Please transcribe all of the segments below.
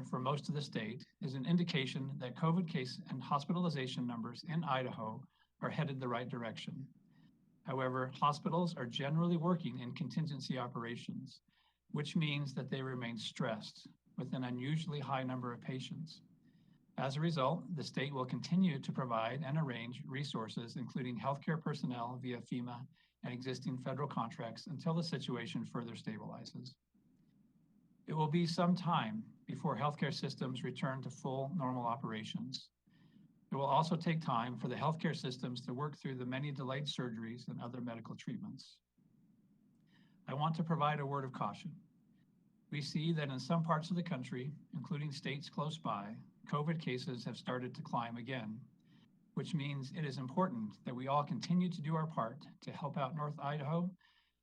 for most of the state is an indication that COVID case and hospitalization numbers in Idaho are headed the right direction. However, hospitals are generally working in contingency operations, which means that they remain stressed with an unusually high number of patients. As a result, the state will continue to provide and arrange resources, including healthcare personnel via FEMA and existing federal contracts until the situation further stabilizes. It will be some time before healthcare systems return to full normal operations. It will also take time for the healthcare systems to work through the many delayed surgeries and other medical treatments. I want to provide a word of caution. We see that in some parts of the country, including states close by, COVID cases have started to climb again, which means it is important that we all continue to do our part to help out North Idaho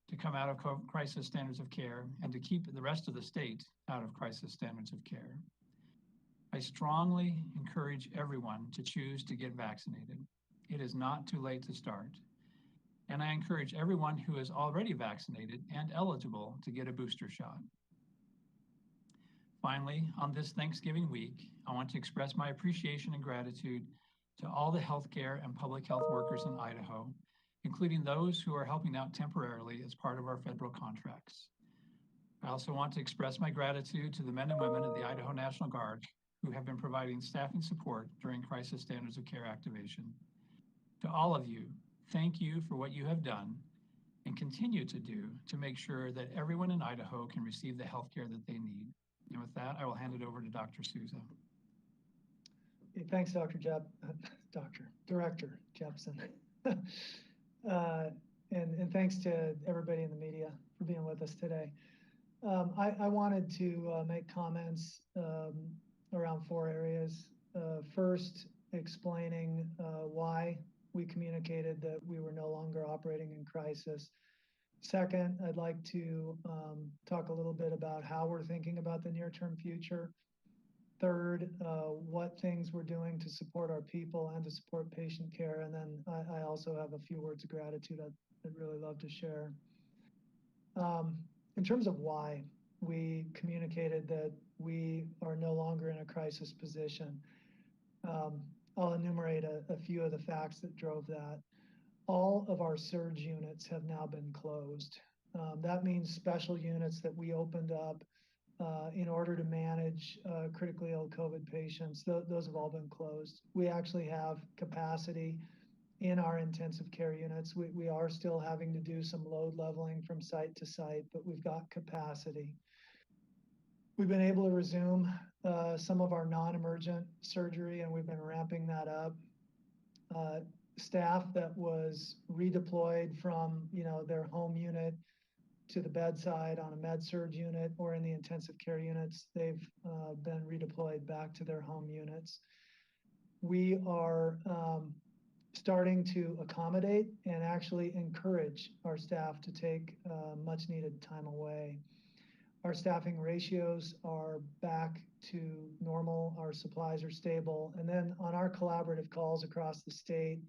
to come out of crisis standards of care and to keep the rest of the state out of crisis standards of care. I strongly encourage everyone to choose to get vaccinated. It is not too late to start. And I encourage everyone who is already vaccinated and eligible to get a booster shot. Finally, on this Thanksgiving week, I want to express my appreciation and gratitude to all the healthcare and public health workers in Idaho, including those who are helping out temporarily as part of our federal contracts. I also want to express my gratitude to the men and women of the Idaho National Guard who have been providing staffing support during crisis standards of care activation. To all of you, thank you for what you have done and continue to do to make sure that everyone in Idaho can receive the healthcare that they need. And with that, I will hand it over to Dr. Souza. Okay, thanks, Director Jepson. And thanks to everybody in the media for being with us today. I wanted to make comments around 4 areas. First, explaining why we communicated that we were no longer operating in crisis. Second, I'd like to talk a little bit about how we're thinking about the near-term future. Third, what things we're doing to support our people and to support patient care. And then I also have a few words of gratitude I'd really love to share. In terms of why we communicated that we are no longer in a crisis position, I'll enumerate a few of the facts that drove that. All of our surge units have now been closed. That means special units that we opened up in order to manage critically ill COVID patients. Those have all been closed. We actually have capacity in our intensive care units. We are still having to do some load leveling from site to site, but we've got capacity. We've been able to resume some of our non-emergent surgery, and we've been ramping that up. Staff that was redeployed from their home unit to the bedside on a med-surg unit or in the intensive care units, they've been redeployed back to their home units. We are starting to accommodate and actually encourage our staff to take much needed time away. Our staffing ratios are back to normal. Our supplies are stable. And then on our collaborative calls across the state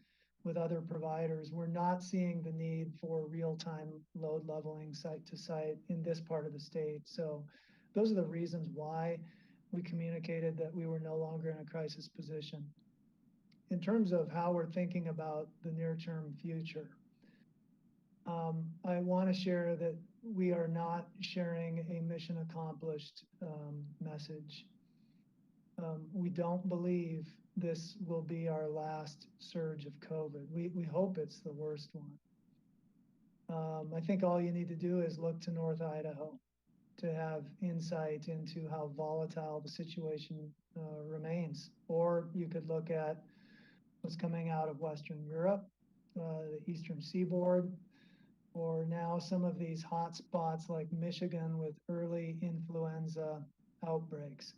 with other providers, we're not seeing the need for real-time load leveling site to site in this part of the state. So those are the reasons why we communicated that we were no longer in a crisis position. In terms of how we're thinking about the near-term future, I want to share that we are not sharing a mission accomplished message. We don't believe this will be our last surge of COVID. We hope it's the worst one. I think all you need to do is look to North Idaho to have insight into how volatile the situation remains. Or you could look at what's coming out of Western Europe, the Eastern Seaboard, or now some of these hot spots like Michigan with early influenza outbreaks.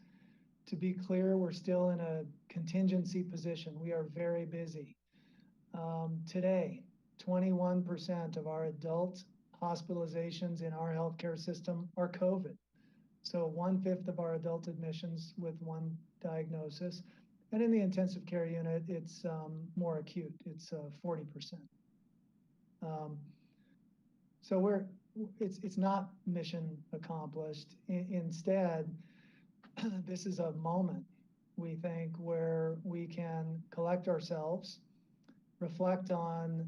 To be clear, we're still in a contingency position. We are very busy. Today, 21% of our adult hospitalizations in our healthcare system are COVID. So 1/5 of our adult admissions with one diagnosis. And in the intensive care unit, it's more acute. It's 40%. So it's not mission accomplished. Instead, this is a moment, we think, where we can collect ourselves, reflect on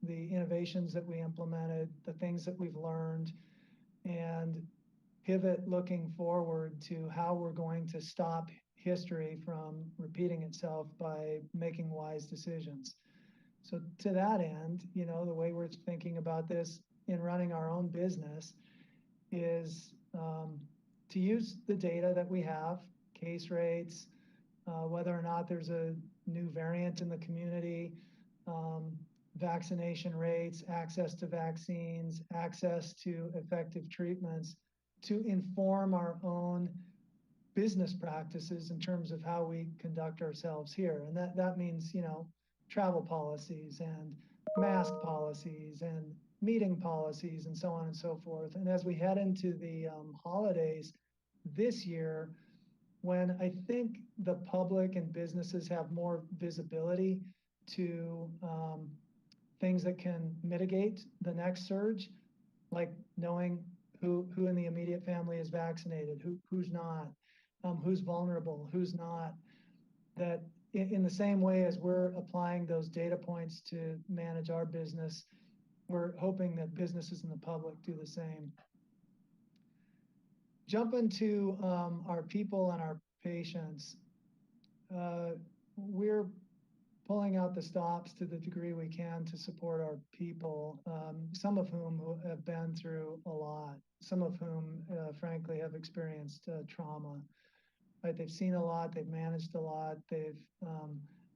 the innovations that we implemented, the things that we've learned, and pivot looking forward to how we're going to stop history from repeating itself by making wise decisions. So to that end, the way we're thinking about this in running our own business is to use the data that we have, case rates, whether or not there's a new variant in the community, vaccination rates, access to vaccines, access to effective treatments, to inform our own business practices in terms of how we conduct ourselves here. And that means, travel policies and mask policies and meeting policies and so on and so forth. And as we head into the holidays this year, when I think the public and businesses have more visibility to things that can mitigate the next surge, like knowing who in the immediate family is vaccinated, who's not, who's vulnerable, who's not, that in the same way as we're applying those data points to manage our business, we're hoping that businesses and the public do the same. Jump into our people and our patients. We're pulling out the stops to the degree we can to support our people, some of whom have been through a lot, some of whom, frankly, have experienced trauma. Right? They've seen a lot, they've managed a lot, they've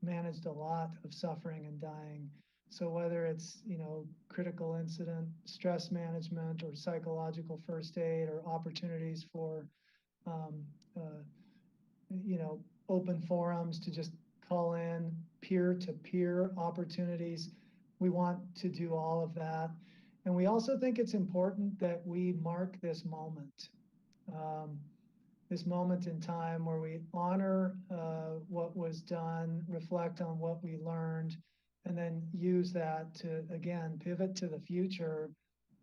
managed a lot of suffering and dying. So whether it's, critical incident, stress management, or psychological first aid, or opportunities for, open forums to just call in, peer-to-peer opportunities, we want to do all of that. And we also think it's important that we mark this moment in time where we honor what was done, reflect on what we learned, and then use that to, again, pivot to the future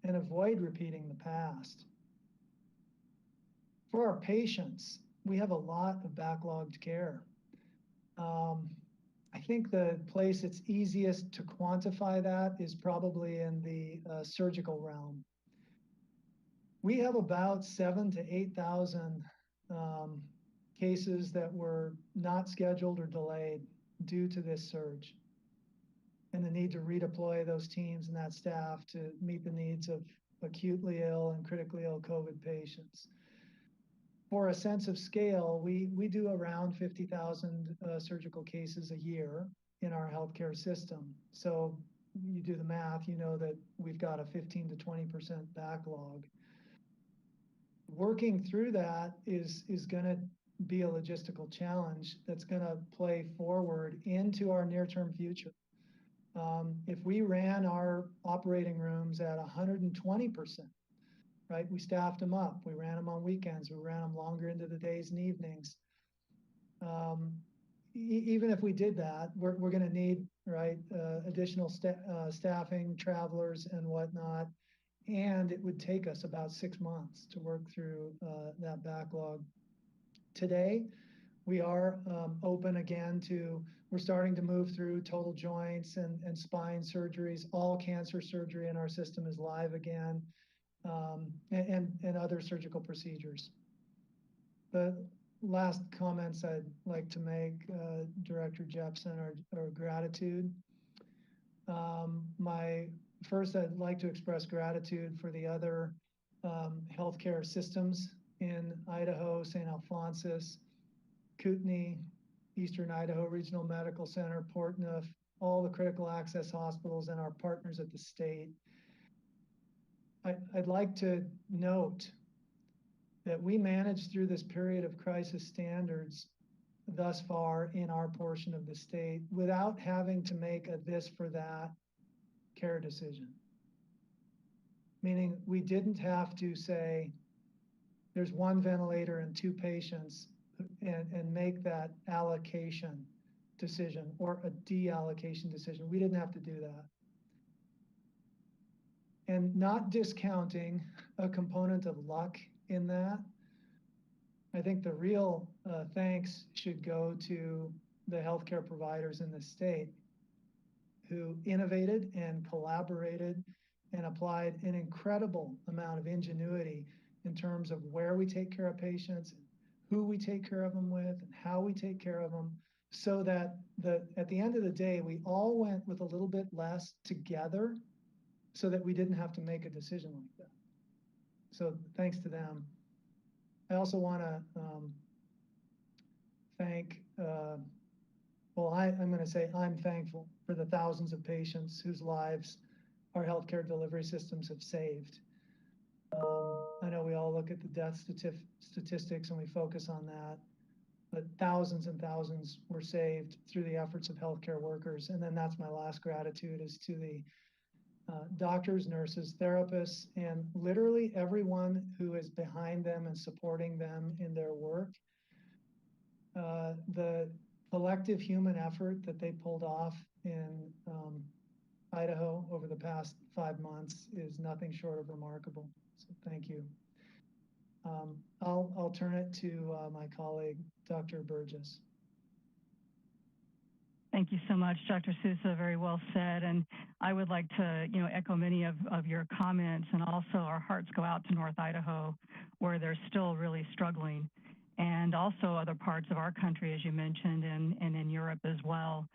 and avoid repeating the past. For our patients, we have a lot of backlogged care. I think the place it's easiest to quantify that is probably in the surgical realm. We have about 7,000 to 8,000 cases that were not scheduled or delayed due to this surge, and the need to redeploy those teams and that staff to meet the needs of acutely ill and critically ill COVID patients. For a sense of scale, we do around 50,000 surgical cases a year in our healthcare system. So you do the math, you know that we've got a 15 to 20% backlog. Working through that is going to be a logistical challenge that's going to play forward into our near-term future. If we ran our operating rooms at 120%, right? We staffed them up. We ran them on weekends. We ran them longer into the days and evenings. Even if we did that, we're going to need, right, additional staffing, travelers, and whatnot. And it would take us about 6 months to work through that backlog. Today, we are open again to, we're starting to move through total joints and spine surgeries. All cancer surgery in our system is live again. And other surgical procedures. The last comments I'd like to make, Director Jepson, are gratitude. First, I'd like to express gratitude for the other healthcare systems in Idaho, St. Alphonsus, Kootenai, Eastern Idaho Regional Medical Center, Portneuf, all the critical access hospitals, and our partners at the state. I'd like to note that we managed through this period of crisis standards thus far in our portion of the state without having to make a this for that care decision. Meaning we didn't have to say there's one ventilator and 2 patients and make that allocation decision or a deallocation decision. We didn't have to do that. And not discounting a component of luck in that, I think the real thanks should go to the healthcare providers in the state who innovated and collaborated and applied an incredible amount of ingenuity in terms of where we take care of patients, who we take care of them with, and how we take care of them, so that at the end of the day, we all went with a little bit less together so that we didn't have to make a decision like that. So thanks to them. I also want to thank, well, I'm going to say I'm thankful for the thousands of patients whose lives our healthcare delivery systems have saved. I know we all look at the death statistics and we focus on that, but thousands and thousands were saved through the efforts of healthcare workers. And then that's my last gratitude is to the doctors, nurses, therapists, and literally everyone who is behind them and supporting them in their work. The collective human effort that they pulled off in Idaho over the past 5 months is nothing short of remarkable. So thank you. I'll turn it to my colleague, Dr. Burgess. Thank you so much, Dr. Sousa. Very well said. And I would like to, echo many of your comments, and also our hearts go out to North Idaho, where they're still really struggling, and also other parts of our country, as you mentioned, and in Europe as well.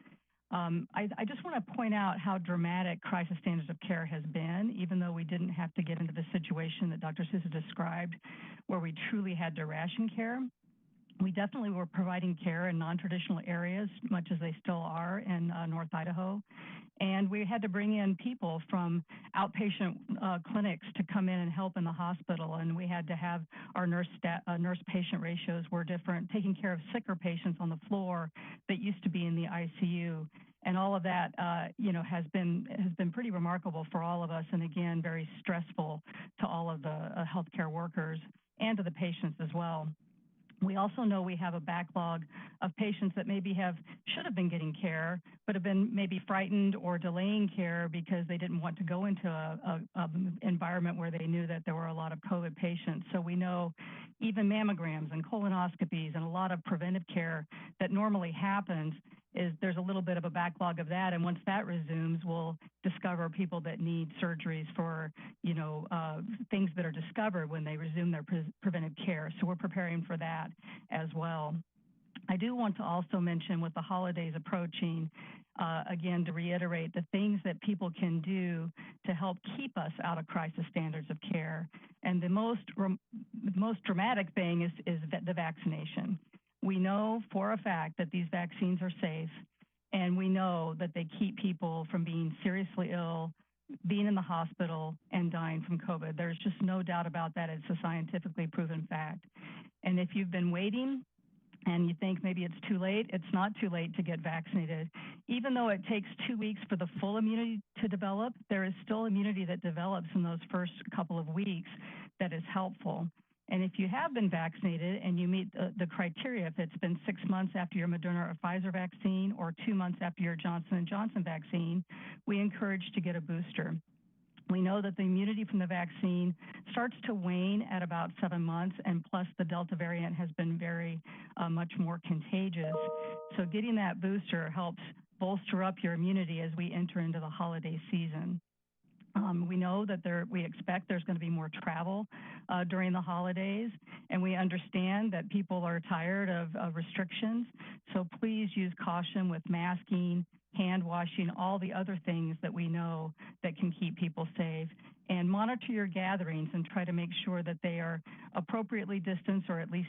I just want to point out how dramatic crisis standards of care has been, even though we didn't have to get into the situation that Dr. Sousa described, where we truly had to ration care. We definitely were providing care in non-traditional areas, much as they still are in North Idaho. And we had to bring in people from outpatient clinics to come in and help in the hospital. And we had to have our nurse-patient ratios were different, taking care of sicker patients on the floor that used to be in the ICU. And all of that, has been pretty remarkable for all of us. And again, very stressful to all of the healthcare workers and to the patients as well. We also know we have a backlog of patients that maybe should have been getting care, but have been maybe frightened or delaying care because they didn't want to go into an environment where they knew that there were a lot of COVID patients. So we know even mammograms and colonoscopies and a lot of preventive care that normally happens there's a little bit of a backlog of that. And once that resumes, we'll discover people that need surgeries for, things that are discovered when they resume their preventive care. So we're preparing for that as well. I do want to also mention, with the holidays approaching, again, to reiterate the things that people can do to help keep us out of crisis standards of care. And the most dramatic thing is the vaccination. We know for a fact that these vaccines are safe, and we know that they keep people from being seriously ill, being in the hospital, and dying from COVID. There's just no doubt about that. It's a scientifically proven fact. And if you've been waiting and you think maybe it's too late, it's not too late to get vaccinated. Even though it takes 2 weeks for the full immunity to develop, there is still immunity that develops in those first couple of weeks that is helpful. And if you have been vaccinated and you meet the criteria, if it's been 6 months after your Moderna or Pfizer vaccine or 2 months after your Johnson & Johnson vaccine, we encourage to get a booster. We know that the immunity from the vaccine starts to wane at about 7 months, and plus the Delta variant has been very much more contagious. So getting that booster helps bolster up your immunity as we enter into the holiday season. We know that we expect there's going to be more travel during the holidays, and we understand that people are tired of restrictions. So please use caution with masking, hand washing, all the other things that we know that can keep people safe. And monitor your gatherings and try to make sure that they are appropriately distanced, or at least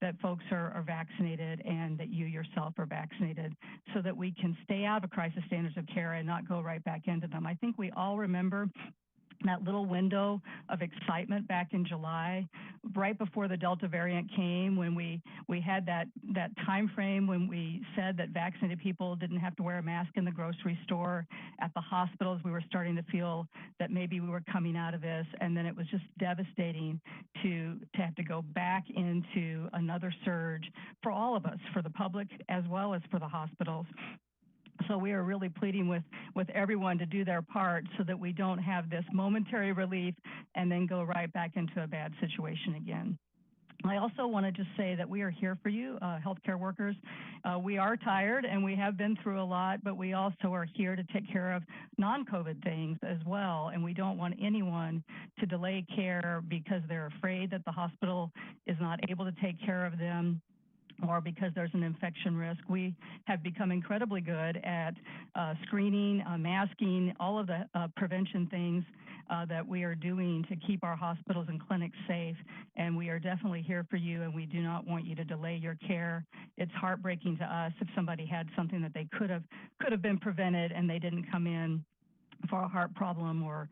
that folks are vaccinated and that you yourself are vaccinated, so that we can stay out of crisis standards of care and not go right back into them. I think we all remember that little window of excitement back in July, right before the Delta variant came, when we had that time frame when we said that vaccinated people didn't have to wear a mask in the grocery store. At the hospitals, we were starting to feel that maybe we were coming out of this, and then it was just devastating to have to go back into another surge for all of us, for the public as well as for the hospitals. So we are really pleading with everyone to do their part so that we don't have this momentary relief and then go right back into a bad situation again. I also want to just say that we are here for you, healthcare workers. We are tired and we have been through a lot, but we also are here to take care of non-COVID things as well. And we don't want anyone to delay care because they're afraid that the hospital is not able to take care of them, or because there's an infection risk. We have become incredibly good at screening, masking, all of the prevention things that we are doing to keep our hospitals and clinics safe. And we are definitely here for you, and we do not want you to delay your care. It's heartbreaking to us if somebody had something that they could have been prevented and they didn't come in for a heart problem or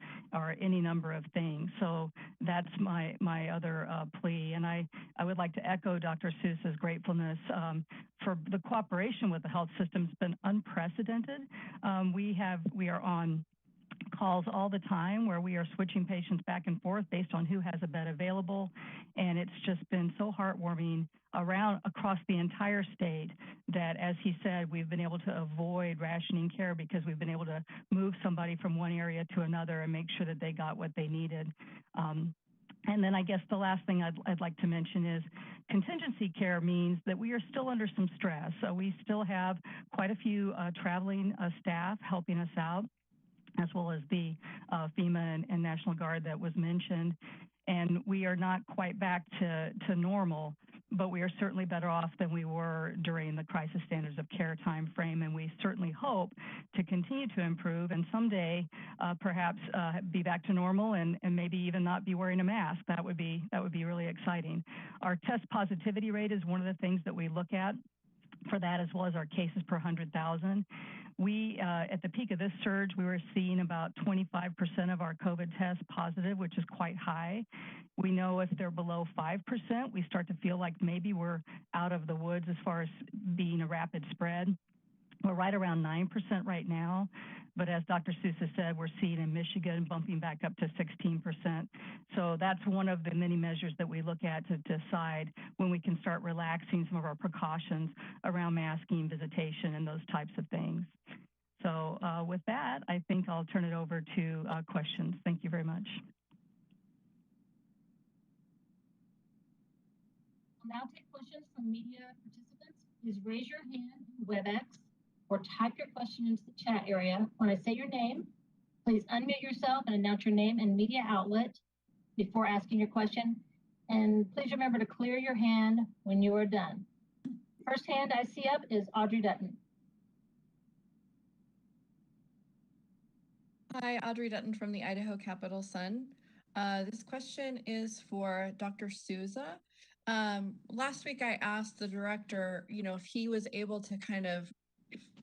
any number of things. So that's my other plea. And I would like to echo Dr. Seuss's gratefulness for the cooperation with the health system. It's been unprecedented. We are on calls all the time where we are switching patients back and forth based on who has a bed available. And it's just been so heartwarming across the entire state that, as he said, we've been able to avoid rationing care because we've been able to move somebody from one area to another and make sure that they got what they needed. And then I guess the last thing I'd like to mention is contingency care means that we are still under some stress. So we still have quite a few traveling staff helping us out, as well as the FEMA and National Guard that was mentioned. And we are not quite back to normal, but we are certainly better off than we were during the crisis standards of care time frame. And we certainly hope to continue to improve and someday perhaps be back to normal and maybe even not be wearing a mask. That would be really exciting. Our test positivity rate is one of the things that we look at for that, as well as our cases per 100,000. We, at the peak of this surge, we were seeing about 25% of our COVID tests positive, which is quite high. We know if they're below 5%, we start to feel like maybe we're out of the woods as far as being a rapid spread. We're right around 9% right now. But as Dr. Seuss has said, we're seeing in Michigan bumping back up to 16%. So that's one of the many measures that we look at to decide when we can start relaxing some of our precautions around masking, visitation, and those types of things. So with that, I think I'll turn it over to questions. Thank you very much. I'll now take questions from media participants. Please raise your hand in WebEx or type your question into the chat area. When I say your name, please unmute yourself and announce your name and media outlet before asking your question. And please remember to clear your hand when you are done. First hand I see up is Audrey Dutton. Hi, Audrey Dutton from the Idaho Capital Sun. This question is for Dr. Souza. Last week I asked the director, if he was able to kind of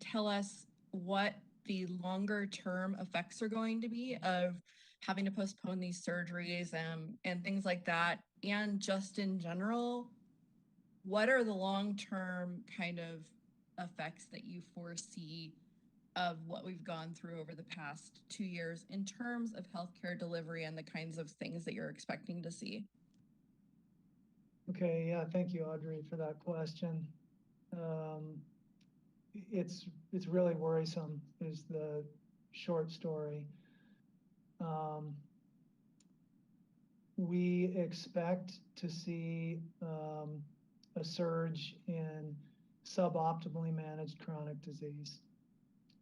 tell us what the longer term effects are going to be of having to postpone these surgeries and things like that. And just in general, what are the long-term kind of effects that you foresee of what we've gone through over the past 2 years in terms of healthcare delivery and the kinds of things that you're expecting to see? Okay, yeah, thank you, Audrey, for that question. It's really worrisome is the short story. We expect to see a surge in suboptimally managed chronic disease.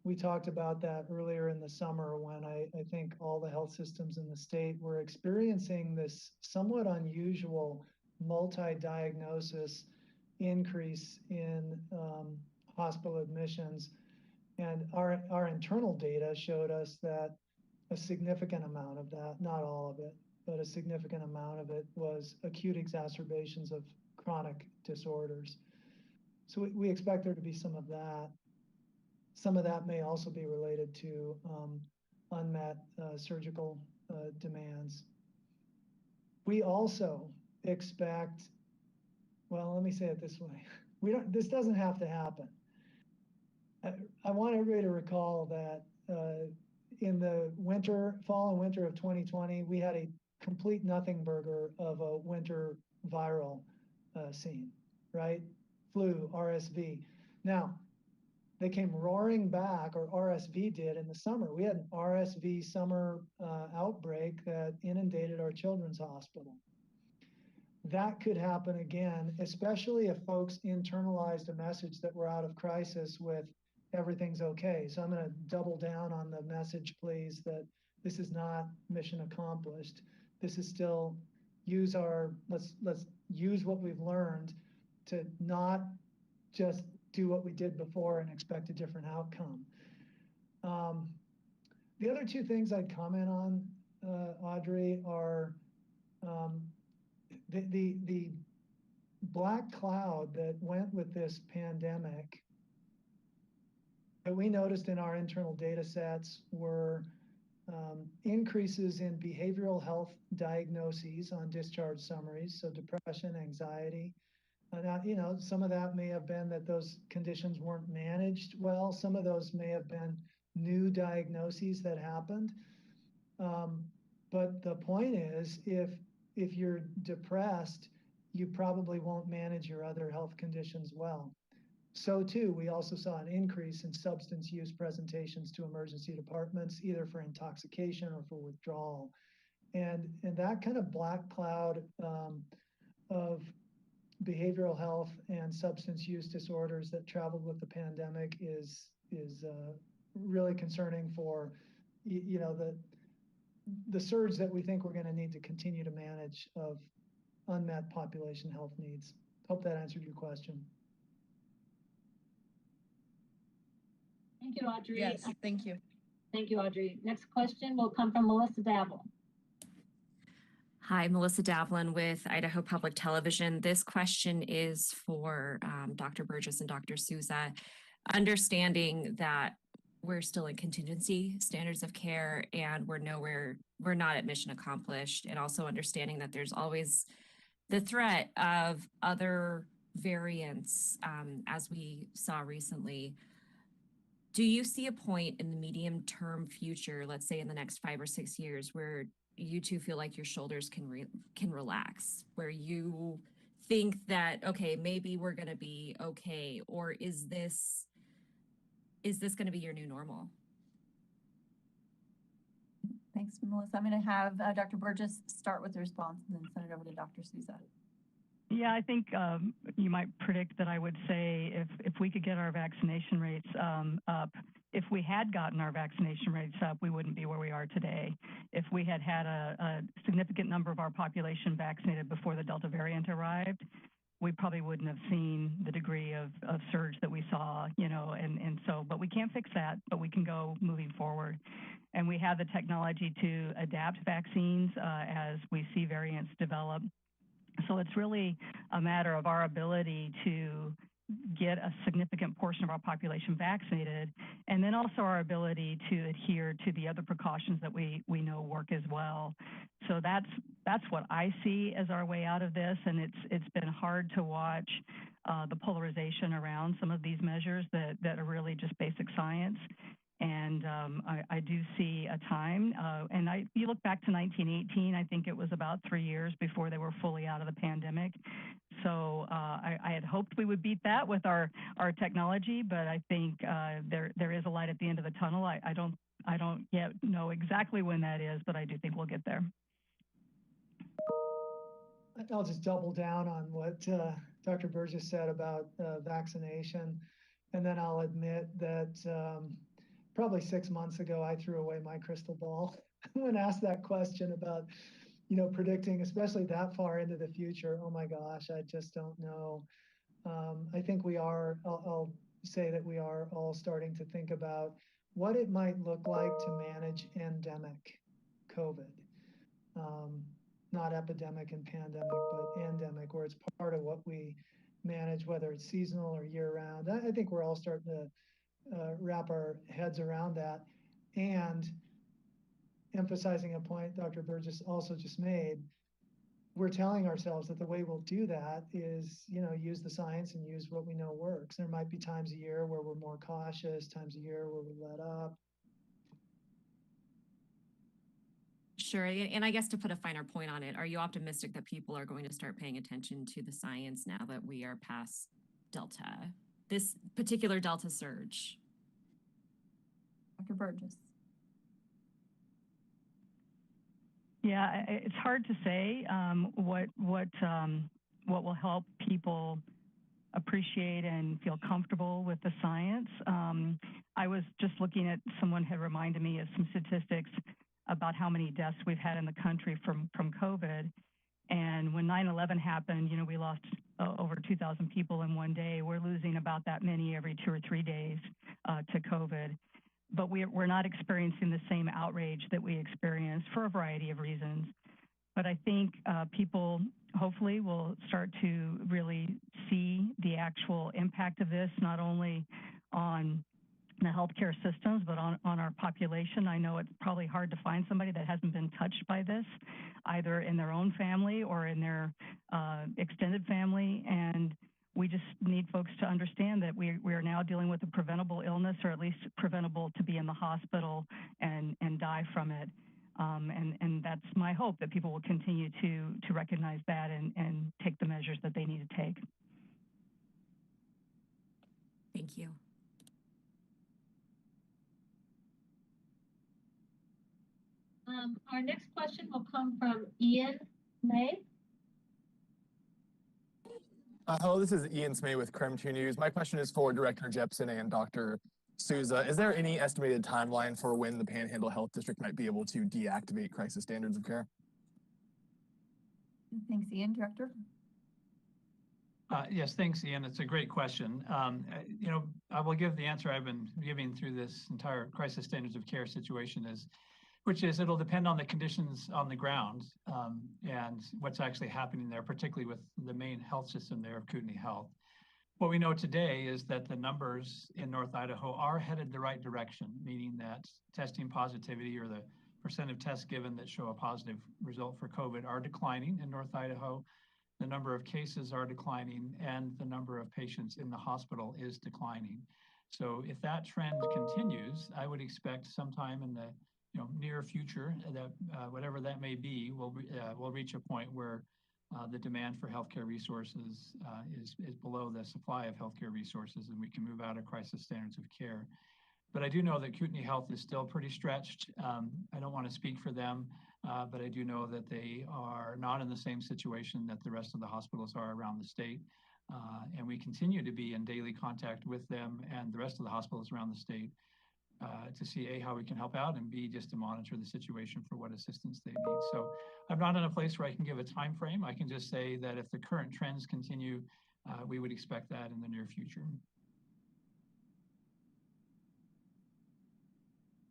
We talked about that earlier in the summer when I think all the health systems in the state were experiencing this somewhat unusual multi-diagnosis increase in hospital admissions. And our internal data showed us that a significant amount of that, not all of it, but a significant amount of it was acute exacerbations of chronic disorders. So we expect there to be some of that. Some of that may also be related to unmet surgical demands. We also expect, well, let me say it this way. This doesn't have to happen. I want everybody to recall that in the fall and winter of 2020, we had a complete nothing burger of a winter viral scene, right? Flu, RSV. Now, they came roaring back, or RSV did in the summer. We had an RSV summer outbreak that inundated our children's hospital. that could happen again, especially if folks internalized a message that we're out of crisis with everything's okay. So I'm going to double down on the message, please, that this is not mission accomplished. This is still let's use what we've learned to not just do what we did before and expect a different outcome. The other two things I'd comment on, Audrey, are the black cloud that went with this pandemic that we noticed in our internal data sets were increases in behavioral health diagnoses on discharge summaries, so depression, anxiety. Now, you know, some of that may have been that those conditions weren't managed well. Some of those may have been new diagnoses that happened. But the point is, if you're depressed, you probably won't manage your other health conditions well. So too, we also saw an increase in substance use presentations to emergency departments, either for intoxication or for withdrawal. And that kind of black cloud of behavioral health and substance use disorders that traveled with the pandemic is really concerning for, you know, the surge that we think we're going to need to continue to manage of unmet population health needs. Hope that answered your question. Thank you, Audrey. Yes, thank you. Thank you, Audrey. Next question will come from Melissa Davlin. Hi, Melissa Davlin with Idaho Public Television. This question is for Dr. Burgess and Dr. Souza. Understanding that we're still in contingency standards of care and we're not at mission accomplished, and also understanding that there's always the threat of other variants, as we saw recently. Do you see a point in the medium term future, let's say in the next 5 or 6 years, where you two feel like your shoulders can relax, where you think that, okay, maybe we're going to be okay, or is this going to be your new normal? Thanks, Melissa. I'm going to have Dr. Burgess start with the response and then send it over to Dr. Souza. Yeah, I think you might predict that I would say if we could get our vaccination rates up, if we had gotten our vaccination rates up, we wouldn't be where we are today. If we had had a significant number of our population vaccinated before the Delta variant arrived, we probably wouldn't have seen the degree of surge that we saw, you know, and so, but we can't fix that, but we can go moving forward. And we have the technology to adapt vaccines as we see variants develop. So it's really a matter of our ability to get a significant portion of our population vaccinated, and then also our ability to adhere to the other precautions that we know work as well. So that's what I see as our way out of this, and it's been hard to watch the polarization around some of these measures that are really just basic science. And I do see a time, and you look back to 1918, I think it was about 3 years before they were fully out of the pandemic. So I had hoped we would beat that with our technology, but I think there is a light at the end of the tunnel. I don't yet know exactly when that is, but I do think we'll get there. I'll just double down on what Dr. Burgess said about vaccination, and then I'll admit that probably 6 months ago, I threw away my crystal ball when asked that question about, you know, predicting, especially that far into the future. Oh my gosh, I just don't know. I think I'll say that we are all starting to think about what it might look like to manage endemic COVID. Not epidemic and pandemic, but endemic, where it's part of what we manage, whether it's seasonal or year round. I think we're all starting to wrap our heads around that, and emphasizing a point Dr. Burgess also just made, we're telling ourselves that the way we'll do that is, you know, use the science and use what we know works. There might be times a year where we're more cautious, times a year where we let up. Sure, and I guess to put a finer point on it, are you optimistic that people are going to start paying attention to the science now that we are past Delta, this particular Delta surge? Dr. Burgess. Yeah, it's hard to say what will help people appreciate and feel comfortable with the science. I was just looking at, someone had reminded me of some statistics about how many deaths we've had in the country from COVID. And when 9/11 happened, we lost over 2,000 people in one day. We're losing about that many every 2 or 3 days to COVID. But we're not experiencing the same outrage that we experienced for a variety of reasons. But I think people hopefully will start to really see the actual impact of this, not only on the healthcare systems, but on our population. I know it's probably hard to find somebody that hasn't been touched by this, either in their own family or in their extended family. And we just need folks to understand that we are now dealing with a preventable illness, or at least preventable to be in the hospital and die from it. And that's my hope, that people will continue to recognize that and take the measures that they need to take. Thank you. Our next question will come from Ian May. Hello, this is Ian Smay with KREM 2 News. My question is for Director Jepson and Dr. Souza. Is there any estimated timeline for when the Panhandle Health District might be able to deactivate crisis standards of care? Thanks, Ian. Director? Yes, thanks, Ian. It's a great question. I will give the answer I've been giving through this entire crisis standards of care situation, which is it'll depend on the conditions on the ground and what's actually happening there, particularly with the main health system there of Kootenai Health. What we know today is that the numbers in North Idaho are headed the right direction, meaning that testing positivity, or the percent of tests given that show a positive result for COVID, are declining in North Idaho. The number of cases are declining, and the number of patients in the hospital is declining. So if that trend continues, I would expect sometime in the near future that whatever that may be, we'll reach a point where the demand for healthcare resources is below the supply of healthcare resources, and we can move out of crisis standards of care. But I do know that Kootenai Health is still pretty stretched. I don't want to speak for them, but I do know that they are not in the same situation that the rest of the hospitals are around the state. And we continue to be in daily contact with them and the rest of the hospitals around the state to see A, how we can help out, and B, just to monitor the situation for what assistance they need. So I'm not in a place where I can give a time frame. I can just say that if the current trends continue, we would expect that in the near future.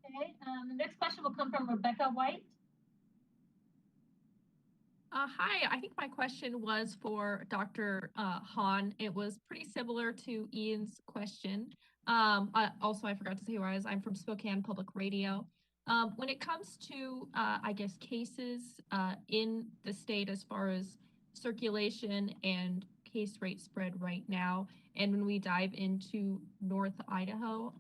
Okay, the next question will come from Rebecca White. Hi, I think my question was for Dr. Hahn. It was pretty similar to Ian's question. Also, I forgot to say who I was. I'm from Spokane Public Radio. When it comes to, I guess, cases in the state as far as circulation and case rate spread right now, and when we dive into North Idaho,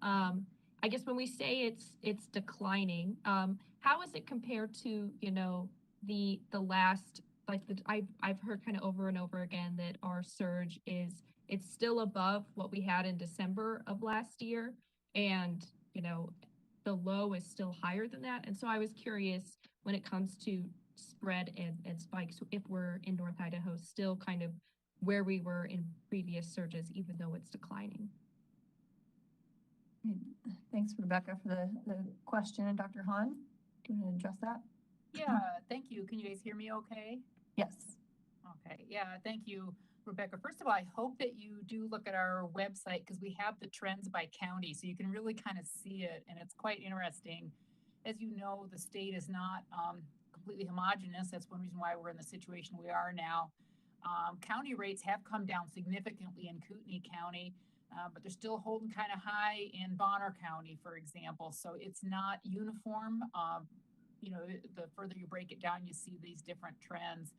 I guess when we say it's declining, how is it compared to, the last, I've heard kind of over and over again that our surge it's still above what we had in December of last year, and the low is still higher than that. And so I was curious, when it comes to spread and spikes, if we're in North Idaho still kind of where we were in previous surges, even though it's declining. Thanks, Rebecca, for the question. And Dr. Hahn, do you want to address that? Yeah, thank you. Can you guys hear me okay? Yes. Okay, yeah, thank you, Rebecca. First of all, I hope that you do look at our website, because we have the trends by county, so you can really kind of see it, and it's quite interesting. As you know, the state is not completely homogeneous. That's one reason why we're in the situation we are now. County rates have come down significantly in Kootenai County, but they're still holding kind of high in Bonner County, for example. So it's not uniform. The further you break it down, you see these different trends.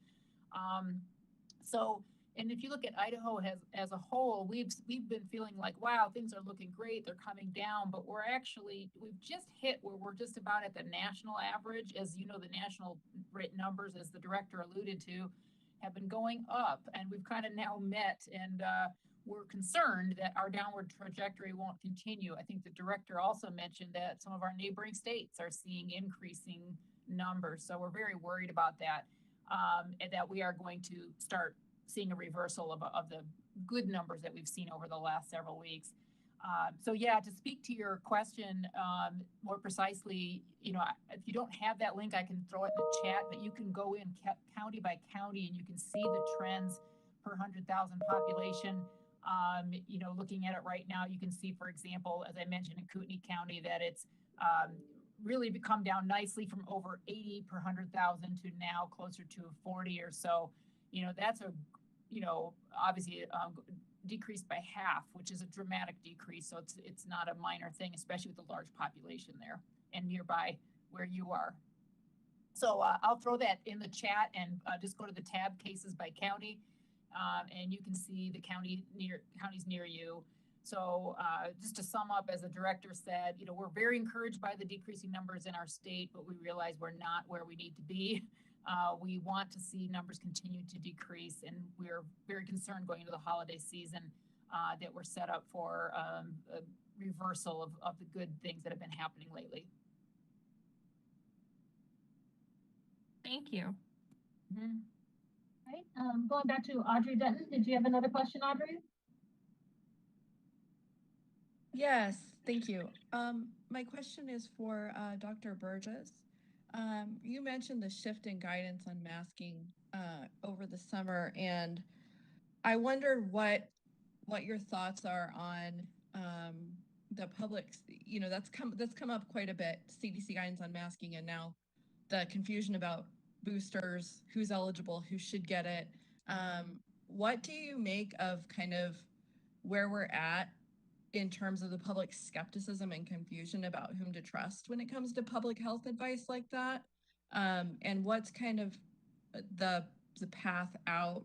And if you look at Idaho as a whole, we've been feeling like, wow, things are looking great, they're coming down, but we've just hit where we're just about at the national average. As you know, the national rate numbers, as the director alluded to, have been going up, and we've kind of now met, and we're concerned that our downward trajectory won't continue. I think the director also mentioned that some of our neighboring states are seeing increasing numbers. So we're very worried about that, and that we are going to start seeing a reversal of the good numbers that we've seen over the last several weeks. So yeah, to speak to your question more precisely, you know, if you don't have that link, I can throw it in the chat, but you can go in county by county and you can see the trends per 100,000 population. You know, looking at it right now, you can see, for example, as I mentioned in Kootenai County, that it's really come down nicely from over 80 per 100,000 to now closer to 40 or so. You know, that's a, you know, obviously decreased by half, which is a dramatic decrease. So it's not a minor thing, especially with the large population there and nearby where you are. So I'll throw that in the chat and just go to the tab cases by county, and you can see the counties near you. So just to sum up, as the director said, you know, we're very encouraged by the decreasing numbers in our state, but we realize we're not where we need to be. We want to see numbers continue to decrease, and we're very concerned going into the holiday season that we're set up for a reversal of the good things that have been happening lately. Thank you. Mm-hmm. Right. Going back to Audrey Dutton, did you have another question, Audrey? Yes, thank you. My question is for Dr. Burgess. You mentioned the shift in guidance on masking over the summer, and I wondered what your thoughts are on the public's, you know, that's come up quite a bit, CDC guidance on masking, and now the confusion about boosters, who's eligible, who should get it. What do you make of kind of where we're at in terms of the public skepticism and confusion about whom to trust when it comes to public health advice like that? And what's kind of the path out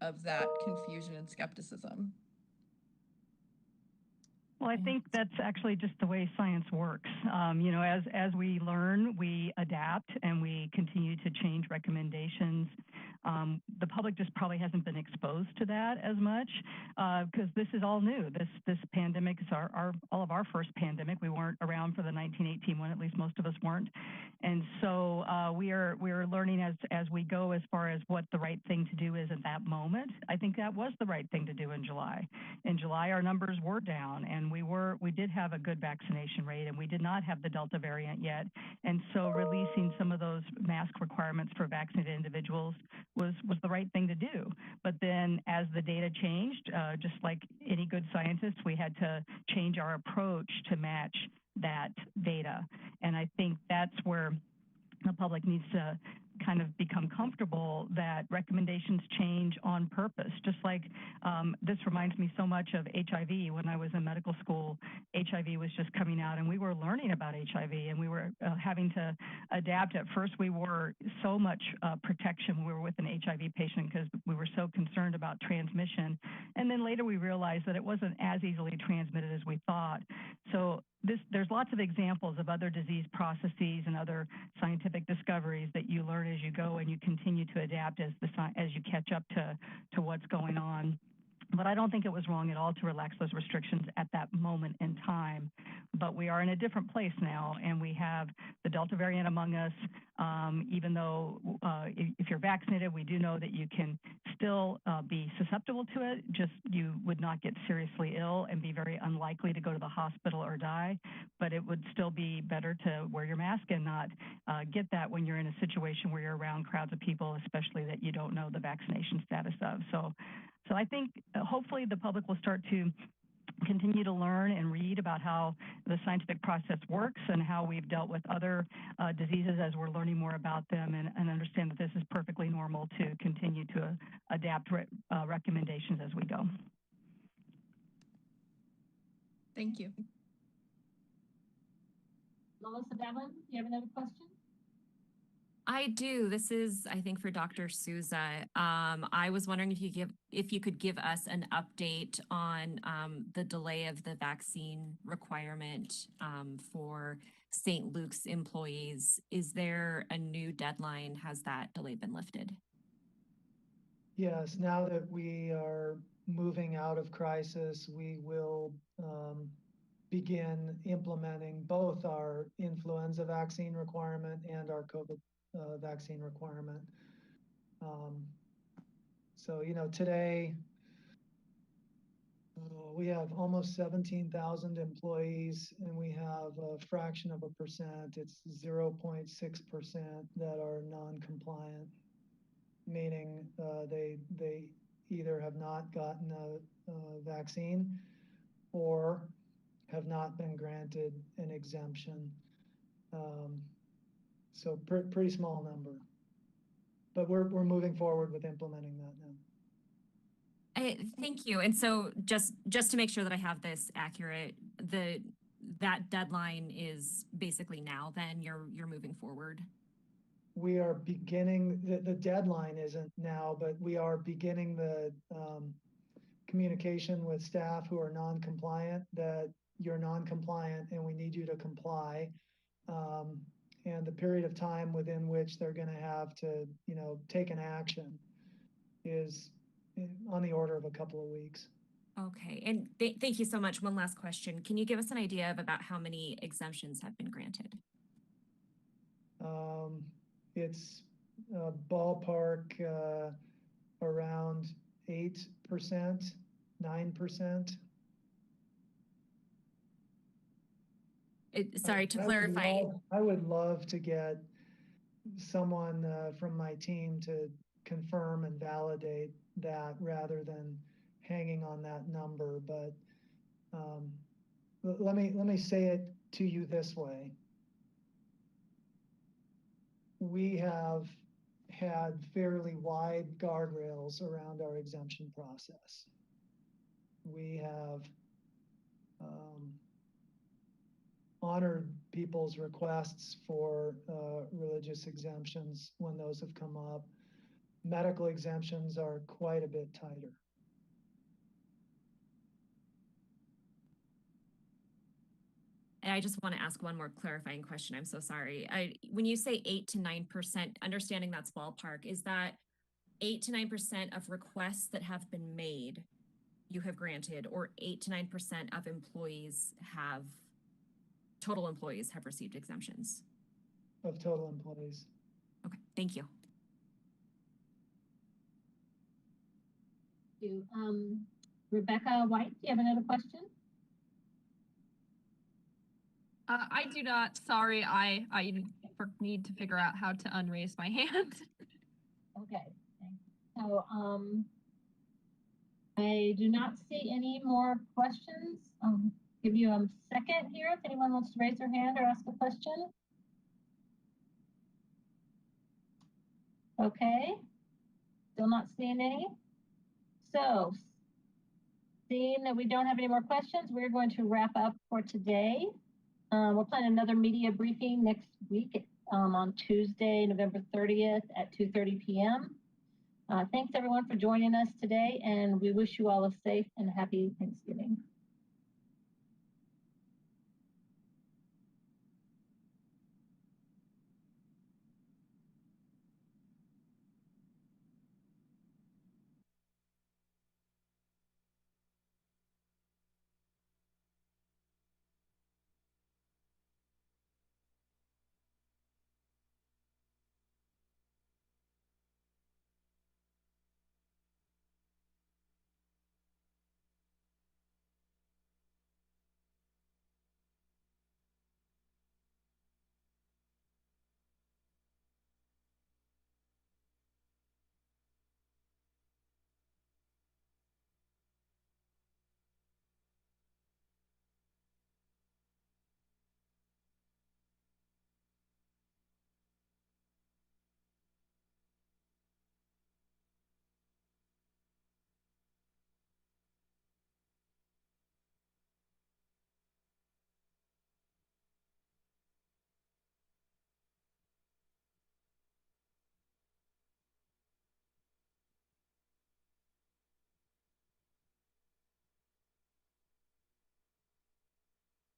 of that confusion and skepticism? Well, I think that's actually just the way science works. You know, as we learn, we adapt and we continue to change recommendations. The public just probably hasn't been exposed to that as much because this is all new. This pandemic is all of our first pandemic. We weren't around for the 1918 one, at least most of us weren't. And so we are learning as we go as far as what the right thing to do is at that moment. I think that was the right thing to do in July. In July, our numbers were down, and we did have a good vaccination rate, and we did not have the Delta variant yet. And so releasing some of those mask requirements for vaccinated individuals was the right thing to do. But then as the data changed, just like any good scientist, we had to change our approach to match that data. And I think that's where the public needs to kind of become comfortable that recommendations change on purpose. Just like this reminds me so much of HIV. When I was in medical school, HIV was just coming out and we were learning about HIV and we were having to adapt. At first, we were so much protection when we were with an HIV patient because we were so concerned about transmission. And then later we realized that it wasn't as easily transmitted as we thought. So there's lots of examples of other disease processes and other scientific discoveries that you learn as you go, and you continue to adapt as you catch up to what's going on. But I don't think it was wrong at all to relax those restrictions at that moment in time. But we are in a different place now, and we have the Delta variant among us. Even though if you're vaccinated, we do know that you can still be susceptible to it, just you would not get seriously ill and be very unlikely to go to the hospital or die. But it would still be better to wear your mask and not get that when you're in a situation where you're around crowds of people, especially that you don't know the vaccination status of. So I think hopefully the public will start to continue to learn and read about how the scientific process works and how we've dealt with other diseases as we're learning more about them, and understand that this is perfectly normal to continue to adapt recommendations as we go. Thank you. Melissa Davlin, do you have another question? I do. This is, I think, for Dr. Souza. I was wondering if you could give us an update on the delay of the vaccine requirement for St. Luke's employees. Is there a new deadline? Has that delay been lifted? Yes, now that we are moving out of crisis, we will begin implementing both our influenza vaccine requirement and our COVID vaccine requirement. So, you know, today we have almost 17,000 employees, and we have a fraction of a percent, it's 0.6% that are non-compliant, meaning they either have not gotten a vaccine or have not been granted an exemption. So pretty small number, but we're moving forward with implementing that now. Thank you. And so just to make sure that I have this accurate, that deadline is basically now, then you're moving forward. We are beginning, the deadline isn't now, but we are beginning the communication with staff who are non-compliant, that you're non-compliant and we need you to comply. And the period of time within which they're going to have to, you know, take an action is on the order of a couple of weeks. Okay, and thank you so much. One last question. Can you give us an idea of about how many exemptions have been granted? It's ballpark around 8%, 9%. Sorry, to clarify. I would love to get someone from my team to confirm and validate that rather than hanging on that number. But let me say it to you this way. We have had fairly wide guardrails around our exemption process. We have honored people's requests for religious exemptions when those have come up. Medical exemptions are quite a bit tighter. I just want to ask one more clarifying question. I'm so sorry. When you say 8 to 9%, understanding that's ballpark, is that 8 to 9% of requests that have been made you have granted, or 8 to 9% of total employees have received exemptions? Of total employees. Okay, thank you. Rebecca White, do you have another question? I do not. Sorry, I need to figure out how to unraise my hand. Okay, thanks. So I do not see any more questions. Give you a second here if anyone wants to raise their hand or ask a question. Okay, still not seeing any. So seeing that we don't have any more questions, we're going to wrap up for today. We'll plan another media briefing next week on Tuesday, November 30th at 2:30 p.m. Thanks everyone for joining us today, and we wish you all a safe and happy Thanksgiving.